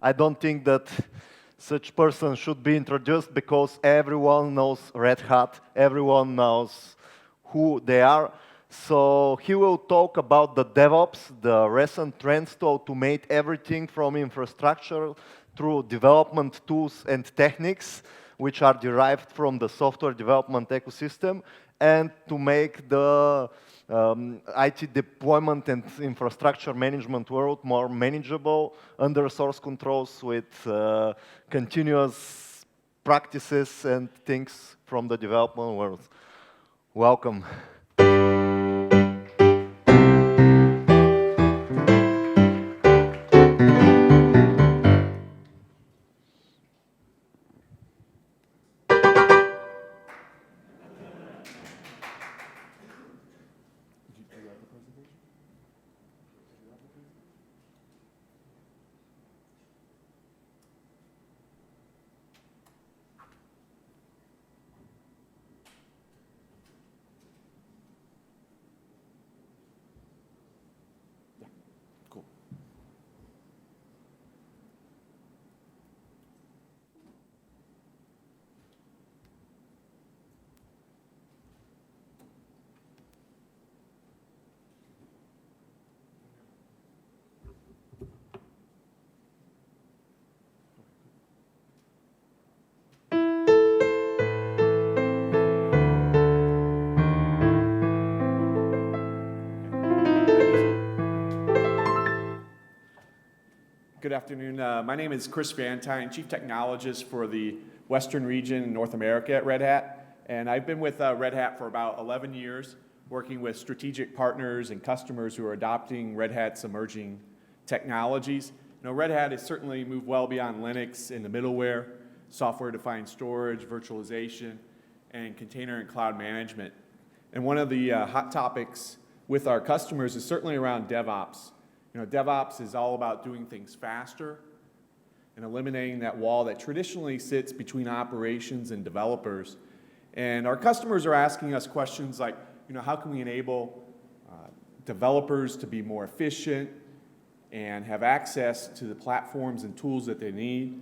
I don't think that such person should be introduced because everyone knows Red Hat, everyone knows who they are. So he will talk about the DevOps, the recent trends to automate everything from infrastructure through development tools and techniques, which are derived from the software development ecosystem, and to make the IT deployment and infrastructure management world more manageable under source controls with continuous practices and things from the development world. Welcome. Good afternoon. My name is Chris Vantine, Chief Technologist for the Western region in North America at Red Hat. And I've been with Red Hat for about 11 years, working with strategic partners and customers who are adopting Red Hat's emerging technologies. You know, Red Hat has certainly moved well beyond Linux in the middleware, software-defined storage, virtualization, and container and cloud management. And one of the hot topics with our customers is certainly around DevOps. You know, DevOps is all about doing things faster and eliminating that wall that traditionally sits between operations and developers. And our customers are asking us questions like, you know, how can we enable developers to be more efficient and have access to the platforms and tools that they need?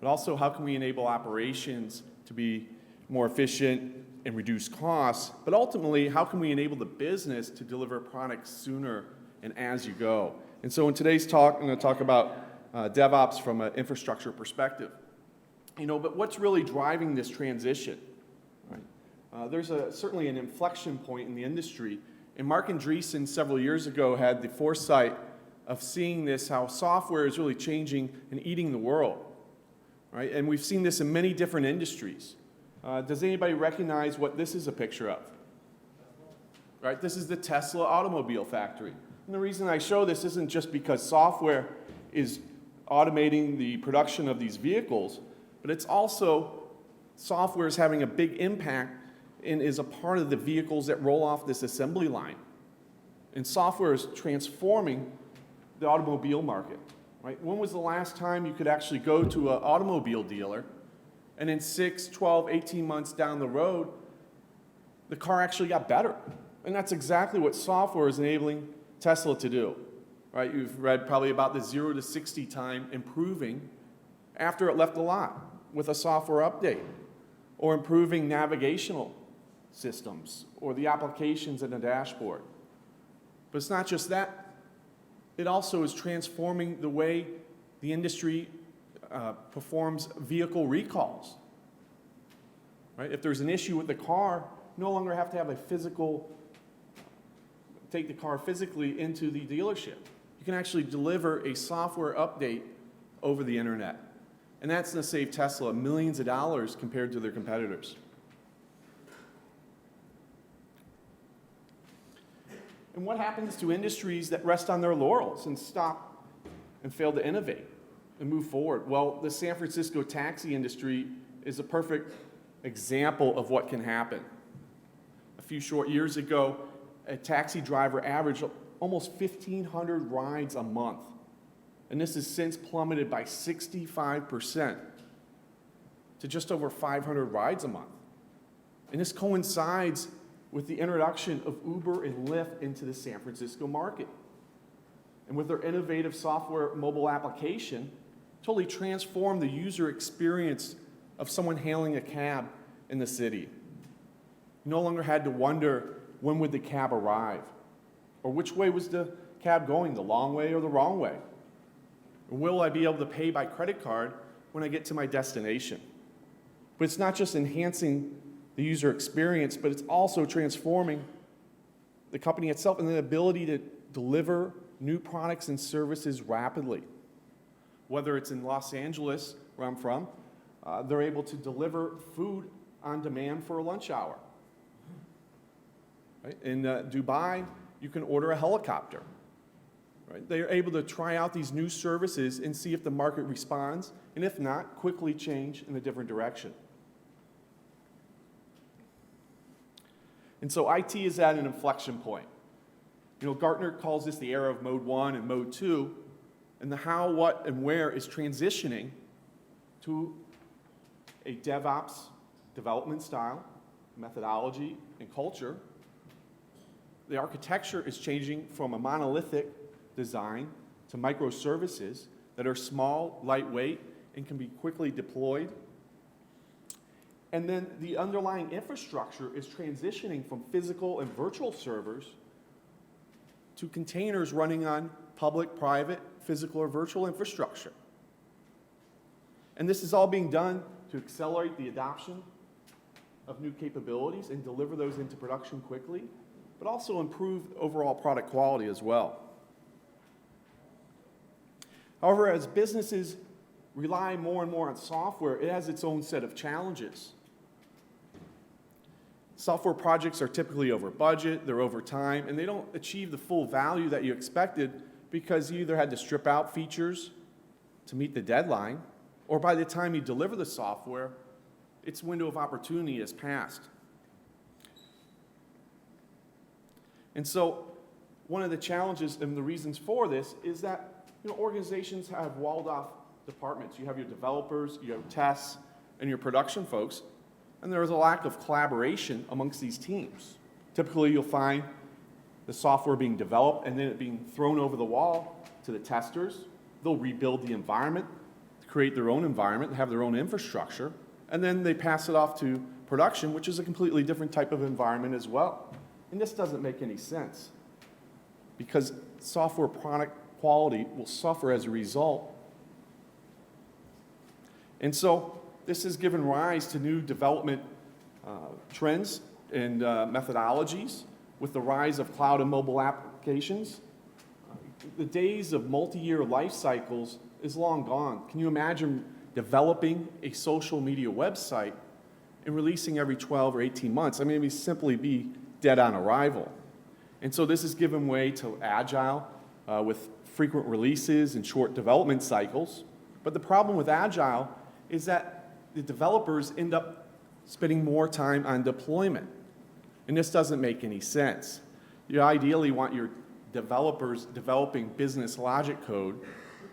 But also, how can we enable operations to be more efficient and reduce costs? But ultimately, how can we enable the business to deliver products sooner and as you go? And so in today's talk, I'm going to talk about DevOps from an infrastructure perspective. You know, but what's really driving this transition? Right? There's certainly an inflection point in the industry. And Mark Andreessen several years ago had the foresight of seeing this, how software is really changing and eating the world. Right? And we've seen this in many different industries. Does anybody recognize what this is a picture of? Right? This is the Tesla automobile factory. And the reason I show this isn't just because software is automating the production of these vehicles, but it's also software is having a big impact and is a part of the vehicles that roll off this assembly line. And software is transforming the automobile market. Right? When was the last time you could actually go to an automobile dealer and in 6, 12, 18 months down the road, the car actually got better? And that's exactly what software is enabling Tesla to do. Right? You've read probably about the 0 to 60 time improving after it left the lot with a software update, or improving navigational systems or the applications in the dashboard. But it's not just that. It also is transforming the way the industry performs vehicle recalls. Right? If there's an issue with the car, you no longer have to have a take the car physically into the dealership. You can actually deliver a software update over the internet. And that's going to save Tesla millions of dollars compared to their competitors. And what happens to industries that rest on their laurels and stop and fail to innovate and move forward? Well, the San Francisco taxi industry is a perfect example of what can happen. A few short years ago, a taxi driver averaged almost 1,500 rides a month. And this has since plummeted by 65% to just over 500 rides a month. And this coincides with the introduction of Uber and Lyft into the San Francisco market. And with their innovative software mobile application totally transformed the user experience of someone hailing a cab in the city. You no longer had to wonder when would the cab arrive, or which way was the cab going, the long way or the wrong way? Or will I be able to pay by credit card when I get to my destination? But it's not just enhancing the user experience, but it's also transforming the company itself and the ability to deliver new products and services rapidly. Whether it's in Los Angeles, where I'm from, they're able to deliver food on demand for a lunch hour. Right? In Dubai, you can order a helicopter. Right? They're able to try out these new services and see if the market responds, and if not, quickly change in a different direction. And so IT is at an inflection point. Gartner calls this the era of mode 1 and mode 2, and the how, what, and where is transitioning to a DevOps development style, methodology, and culture. The architecture is changing from a monolithic design to microservices that are small, lightweight, and can be quickly deployed. And then the underlying infrastructure is transitioning from physical and virtual servers to containers running on public, private, physical, or virtual infrastructure. And this is all being done to accelerate the adoption of new capabilities and deliver those into production quickly, but also improve overall product quality as well. However, as businesses rely more and more on software, it has its own set of challenges. Software projects are typically over budget, they're over time, and they don't achieve the full value that you expected because you either had to strip out features to meet the deadline, or by the time you deliver the software, its window of opportunity has passed. And so one of the challenges and the reasons for this is that organizations have walled off departments. You have your developers, you have tests, and your production folks, and there is a lack of collaboration amongst these teams. Typically, you'll find the software being developed and then it being thrown over the wall to the testers. They'll rebuild the environment, create their own environment, have their own infrastructure, and then they pass it off to production, which is a completely different type of environment as well. And this doesn't make any sense because software product quality will suffer as a result. And so this has given rise to new development trends and methodologies with the rise of cloud and mobile applications. The days of multi-year life cycles is long gone. Can you imagine developing a social media website and releasing every 12 or 18 months? I mean, it would simply be dead on arrival. And so this has given way to Agile with frequent releases and short development cycles. But the problem with Agile is that the developers end up spending more time on deployment. And this doesn't make any sense. You ideally want your developers developing business logic code,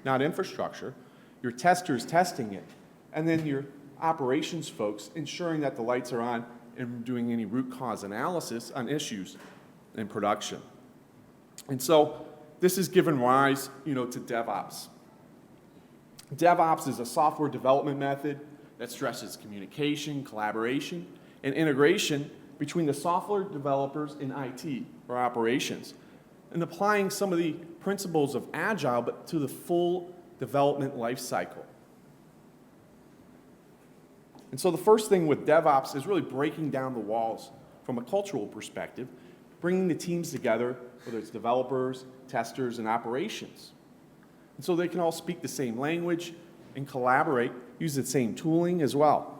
not infrastructure, your testers testing it, and then your operations folks ensuring that the lights are on and doing any root cause analysis on issues in production. And so this has given rise, to DevOps. DevOps is a software development method that stresses communication, collaboration, and integration between the software developers and IT, or operations, and applying some of the principles of Agile, but to the full development life cycle. And so the first thing with DevOps is really breaking down the walls from a cultural perspective, bringing the teams together, whether it's developers, testers, and operations. And so they can all speak the same language and collaborate, use the same tooling as well.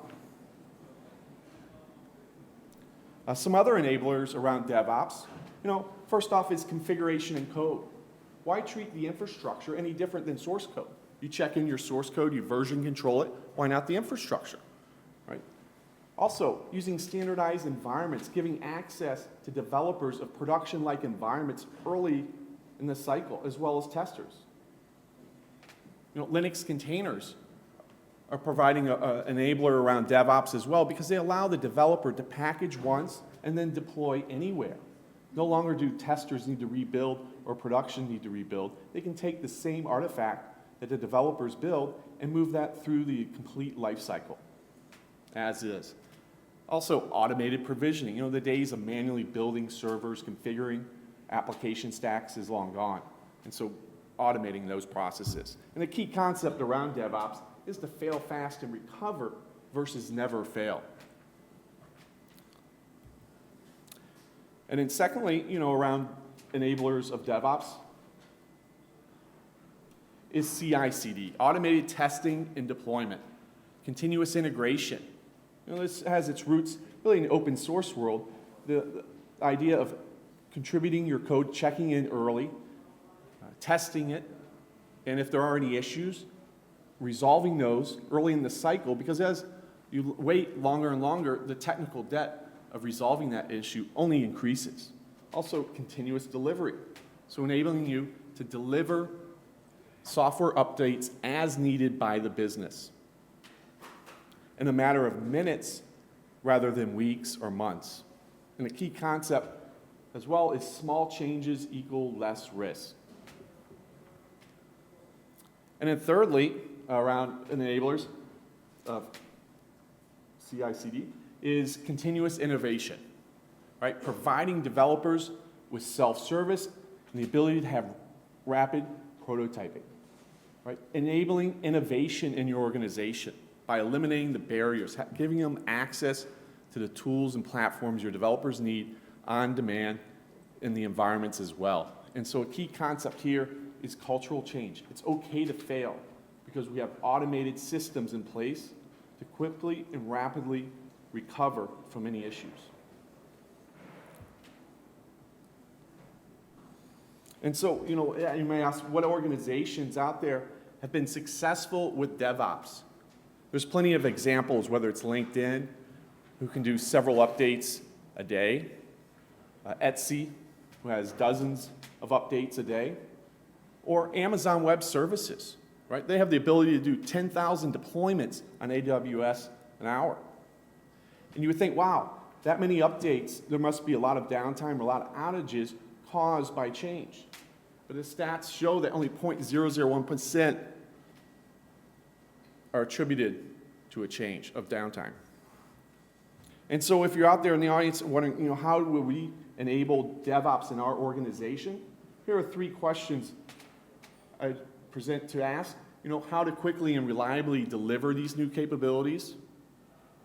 Some other enablers around DevOps, first off is configuration and code. Why treat the infrastructure any different than source code? You check in your source code, you version control it, why not the infrastructure, right? Also, using standardized environments, giving access to developers of production-like environments early in the cycle, as well as testers. Linux containers are providing an enabler around DevOps as well because they allow the developer to package once and then deploy anywhere. No longer do testers need to rebuild or production need to rebuild. They can take the same artifact that the developers build and move that through the complete life cycle, as is. Also, automated provisioning. You know, the days of manually building servers, configuring application stacks is long gone. And so automating those processes. And the key concept around DevOps is to fail fast and recover versus never fail. And then secondly, you know, around enablers of DevOps is CI/CD, automated testing and deployment, continuous integration. You know, this has its roots really in the open source world. The idea of contributing your code, checking in early, testing it, and if there are any issues, resolving those early in the cycle, because as you wait longer and longer, the technical debt of resolving that issue only increases. Also, continuous delivery, so enabling you to deliver software updates as needed by the business in a matter of minutes rather than weeks or months. And the key concept as well is small changes equal less risk. And then thirdly, around enablers of CI/CD is continuous innovation, right? Providing developers with self-service and the ability to have rapid prototyping, right? Enabling innovation in your organization by eliminating the barriers, giving them access to the tools and platforms your developers need on demand in the environments as well. And so a key concept here is cultural change. It's okay to fail because we have automated systems in place to quickly and rapidly recover from any issues. And so, you know, you may ask, what organizations out there have been successful with DevOps? There's plenty of examples, whether it's LinkedIn, who can do several updates a day, Etsy, who has dozens of updates a day, or Amazon Web Services, right? They have the ability to do 10,000 deployments on AWS an hour. And you would think, wow, that many updates, there must be a lot of downtime or a lot of outages caused by change. But the stats show that only 0.001% are attributed to a change of downtime. And so if you're out there in the audience wondering, you know, how will we enable DevOps in our organization? Here are 3 questions I present to ask. You know, how to quickly and reliably deliver these new capabilities,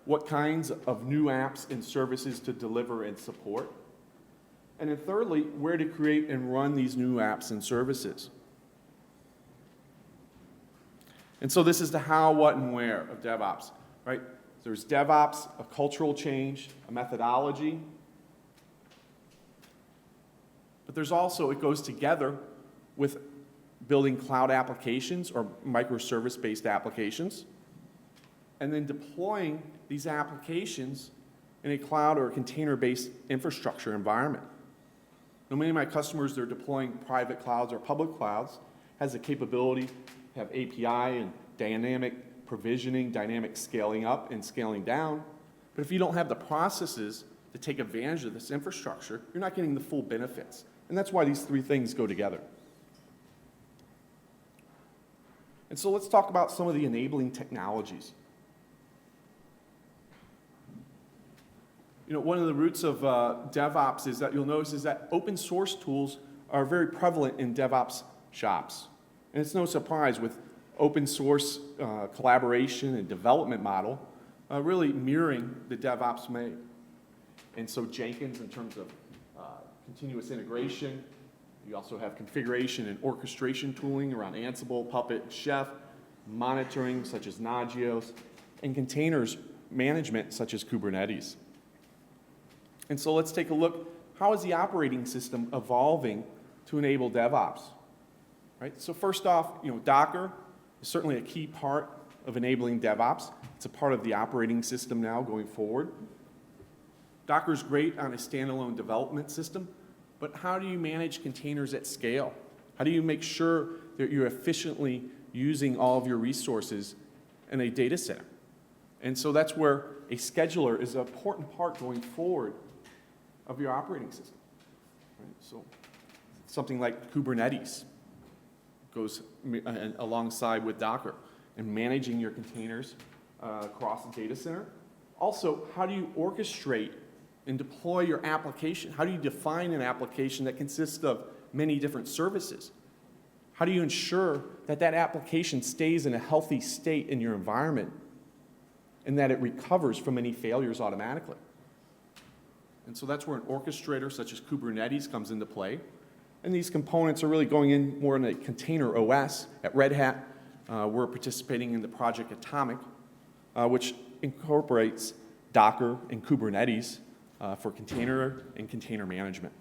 what kinds of new apps and services to deliver and support, and then thirdly, where to create and run these new apps and services. And so this is the how, what, and where of DevOps, right? There's DevOps, a cultural change, a methodology, but there's also, it goes together with building cloud applications or microservice-based applications, and then deploying these applications in a cloud or a container-based infrastructure environment. Now, many of my customers, they're deploying private clouds or public clouds, has the capability to have API and dynamic provisioning, dynamic scaling up and scaling down. But if you don't have the processes to take advantage of this infrastructure, you're not getting the full benefits. And that's why these 3 things go together. And so let's talk about some of the enabling technologies. You know, one of the roots of DevOps is that you'll notice is that open source tools are very prevalent in DevOps shops. And it's no surprise with open source collaboration and development model really mirroring the DevOps way. And so Jenkins in terms of continuous integration. You also have configuration and orchestration tooling around Ansible, Puppet, Chef, monitoring such as Nagios, and containers management such as Kubernetes. And so let's take a look, how is the operating system evolving to enable DevOps? Right? So first off, you know, Docker is certainly a key part of enabling DevOps. It's a part of the operating system now going forward. Docker is great on a standalone development system, but how do you manage containers at scale? How do you make sure that you're efficiently using all of your resources in a data center? And so that's where a scheduler is an important part going forward of your operating system. Right? So something like Kubernetes. goes alongside with Docker and managing your containers across the data center. Also, how do you orchestrate and deploy your application? How do you define an application that consists of many different services? How do you ensure that that application stays in a healthy state in your environment and that it recovers from any failures automatically? And so that's where an orchestrator such as Kubernetes comes into play. And these components are really going in more in a container OS. At Red Hat, we're participating in the project Atomic, which incorporates Docker and Kubernetes for container and container management.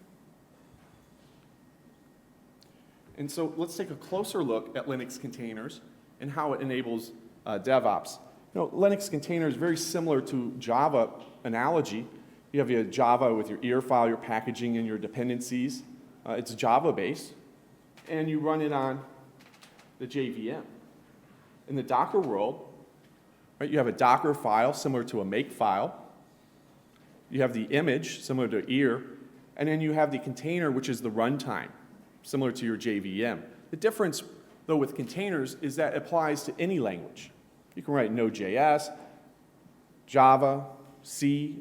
And so let's take a closer look at Linux containers and how it enables DevOps. You know, Linux containers very similar to Java analogy. You have your Java with your EAR file, your packaging, and your dependencies. It's Java-based, and you run it on the JVM. In the Docker world, right, you have a Docker file similar to a make file. You have the image similar to EAR, and then you have the container, which is the runtime, similar to your JVM. The difference, though, with containers is that it applies to any language. You can write Node.js, Java, C,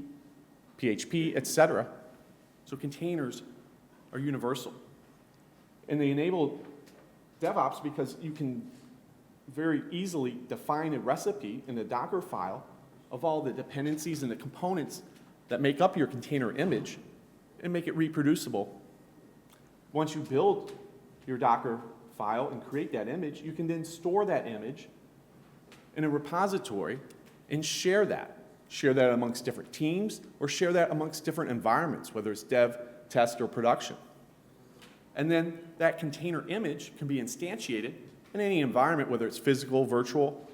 PHP, etc. So containers are universal. And they enable DevOps because you can very easily define a recipe in a Docker file of all the dependencies and the components that make up your container image and make it reproducible. Once you build your Docker file and create that image, you can then store that image in a repository and share that. Share that amongst different teams or share that amongst different environments, whether it's dev, test, or production. And then that container image can be instantiated in any environment, whether it's physical, virtual,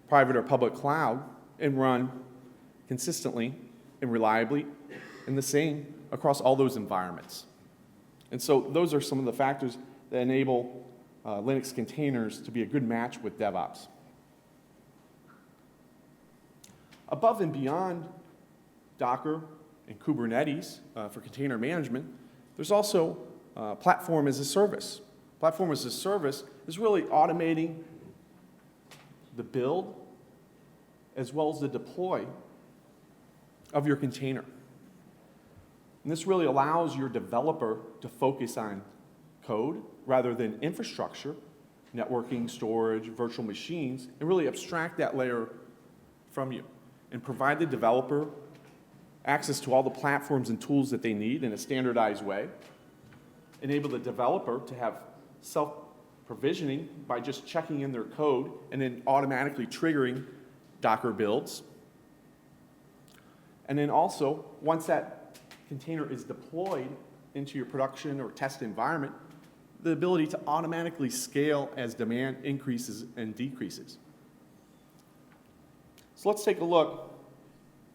private, or public cloud, and run consistently and reliably and the same across all those environments. And so those are some of the factors that enable Linux containers to be a good match with DevOps. Above and beyond Docker and Kubernetes for container management, there's also platform as a service. Platform as a service is really automating the build as well as the deploy of your container. And this really allows your developer to focus on code rather than infrastructure, networking, storage, virtual machines, and really abstract that layer from you and provide the developer access to all the platforms and tools that they need in a standardized way. Enable the developer to have self-provisioning by just checking in their code and then automatically triggering Docker builds. And then also, once that container is deployed into your production or test environment, the ability to automatically scale as demand increases and decreases. So let's take a look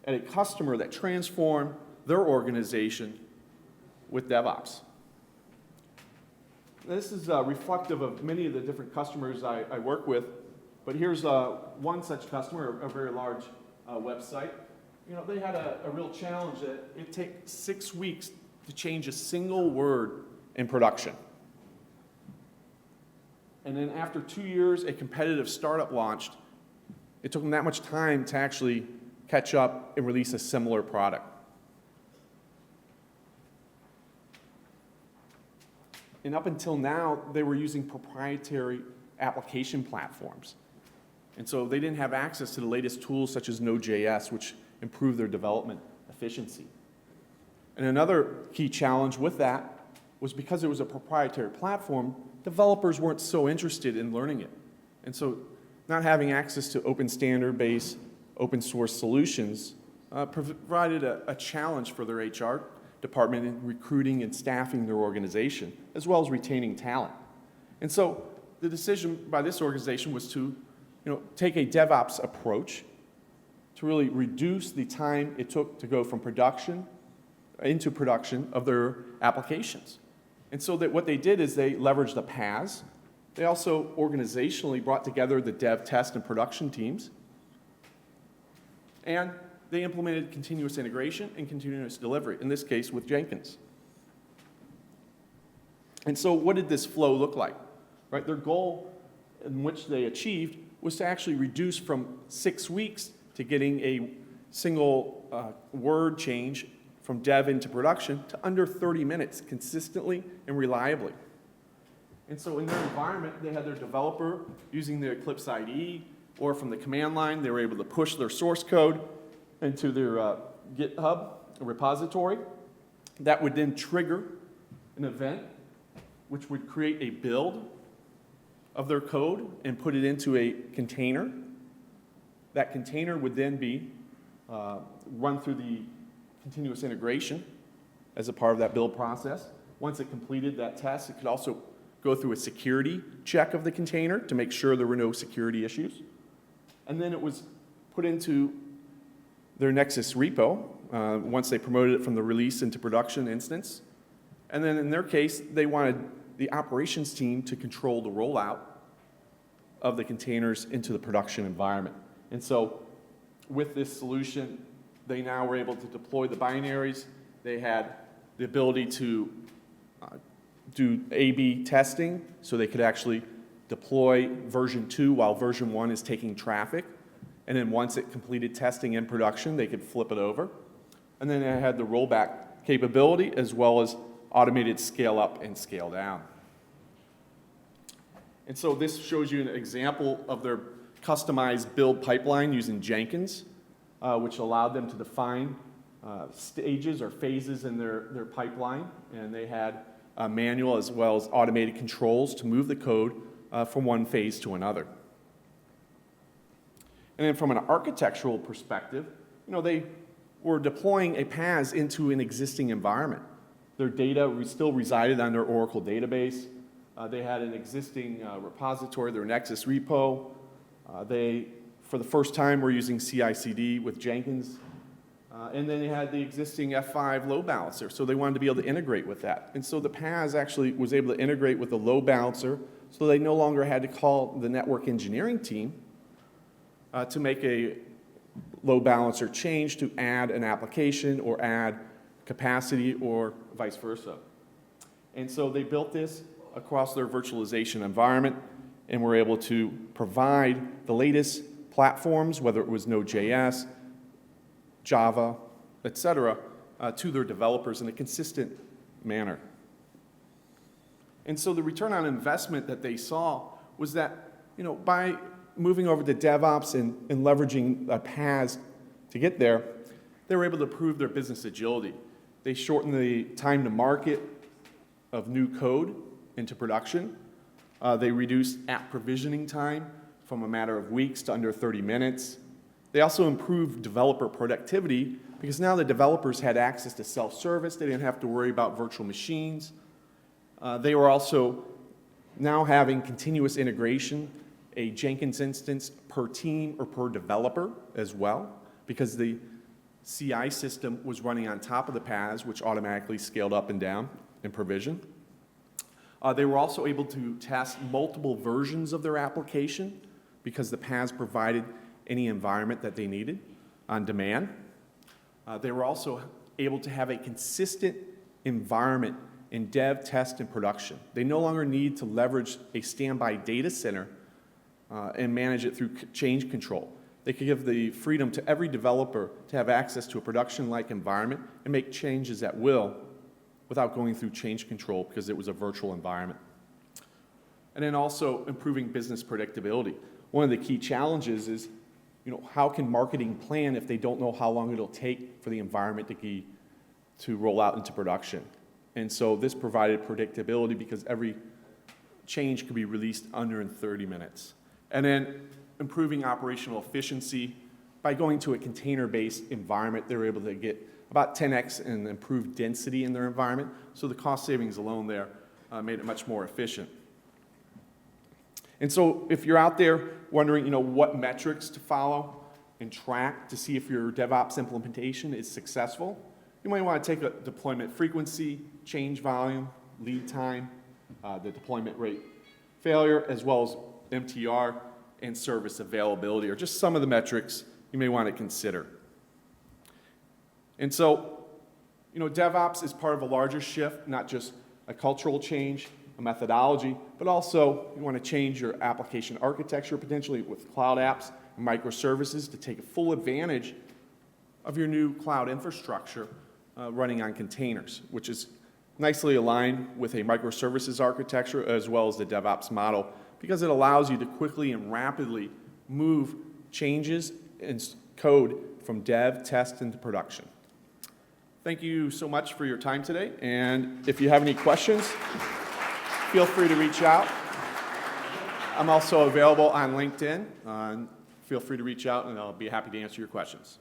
at a customer that transformed their organization with DevOps. This is reflective of many of the different customers I work with, but here's one such customer, a very large website. You know, they had a real challenge that it takes 6 weeks to change a single word in production. And then after 2 years, a competitive startup launched. It took them that much time to actually catch up and release a similar product. And up until now, they were using proprietary application platforms. And so they didn't have access to the latest tools such as Node.js, which improve their development efficiency. And another key challenge with that was because it was a proprietary platform, developers weren't so interested in learning it. And so not having access to open standard-based, open source solutions provided a challenge for their HR department in recruiting and staffing their organization, as well as retaining talent. And so the decision by this organization was to take a DevOps approach to really reduce the time it took to go from production into production of their applications. And so that what they did is they leveraged the paths. They also organizationally brought together the dev, test, and production teams. And they implemented continuous integration and continuous delivery, in this case with Jenkins. And so what did this flow look like? right? Their goal in which they achieved was to actually reduce from 6 weeks to getting a single word change from dev into production to under 30 minutes consistently and reliably. And so in their environment, they had their developer using the Eclipse IDE, or from the command line, they were able to push their source code into their GitHub repository. That would then trigger an event which would create a build of their code and put it into a container. That container would then be run through the continuous integration as a part of that build process. Once it completed that test, it could also go through a security check of the container to make sure there were no security issues. And then it was put into their Nexus repo once they promoted it from the release into production instance. And then in their case, they wanted the operations team to control the rollout of the containers into the production environment. And so with this solution, they now were able to deploy the binaries. They had the ability to do A/B testing, so they could actually deploy version 2 while version 1 is taking traffic. And then once it completed testing in production, they could flip it over. And then they had the rollback capability as well as automated scale up and scale down. And so this shows you an example of their customized build pipeline using Jenkins, which allowed them to define stages or phases in their pipeline. And they had manual as well as automated controls to move the code from one phase to another. And then from an architectural perspective, they were deploying a PaaS into an existing environment. Their data still resided on their Oracle database. They had an existing repository, their Nexus repo. They, for the first time, were using CI/CD with Jenkins. And then they had the existing F5 load balancer, so they wanted to be able to integrate with that. And so the PaaS actually was able to integrate with the load balancer, so they no longer had to call the network engineering team to make a load balancer change to add an application or add capacity or vice versa. And so they built this across their virtualization environment and were able to provide the latest platforms, whether it was Node.js, Java, et cetera, to their developers in a consistent manner. And so the return on investment that they saw was that, by moving over to DevOps and leveraging a PaaS to get there, they were able to improve their business agility. They shortened the time to market of new code into production. They reduced app provisioning time from a matter of weeks to under 30 minutes. They also improved developer productivity because now the developers had access to self-service. They didn't have to worry about virtual machines. They were also now having continuous integration, a Jenkins instance per team or per developer as well, because the CI system was running on top of the PaaS, which automatically scaled up and down in provision. They were also able to test multiple versions of their application because the PaaS provided any environment that they needed on demand. They were also able to have a consistent environment in dev, test, and production. They no longer need to leverage a standby data center and manage it through change control. They could give the freedom to every developer to have access to a production-like environment and make changes at will without going through change control because it was a virtual environment. And then also improving business predictability. One of the key challenges is, how can marketing plan if they don't know how long it'll take for the environment to roll out into production? And so this provided predictability because every change could be released under 30 minutes. And then improving operational efficiency. By going to a container-based environment, they were able to get about 10x in improved density in their environment. So the cost savings alone there made it much more efficient. And so if you're out there wondering, what metrics to follow and track to see if your DevOps implementation is successful, you might want to take a deployment frequency, change volume, lead time, the deployment rate failure, as well as MTR and service availability, or just some of the metrics you may want to consider. And so, DevOps is part of a larger shift, not just a cultural change, a methodology, but also you want to change your application architecture potentially with cloud apps and microservices to take full advantage of your new cloud infrastructure running on containers, which is nicely aligned with a microservices architecture as well as the DevOps model, because it allows you to quickly and rapidly move changes in code from dev, test, into production. Thank you so much for your time today, and if you have any questions, feel free to reach out. I'm also available on LinkedIn. Feel free to reach out, and I'll be happy to answer your questions.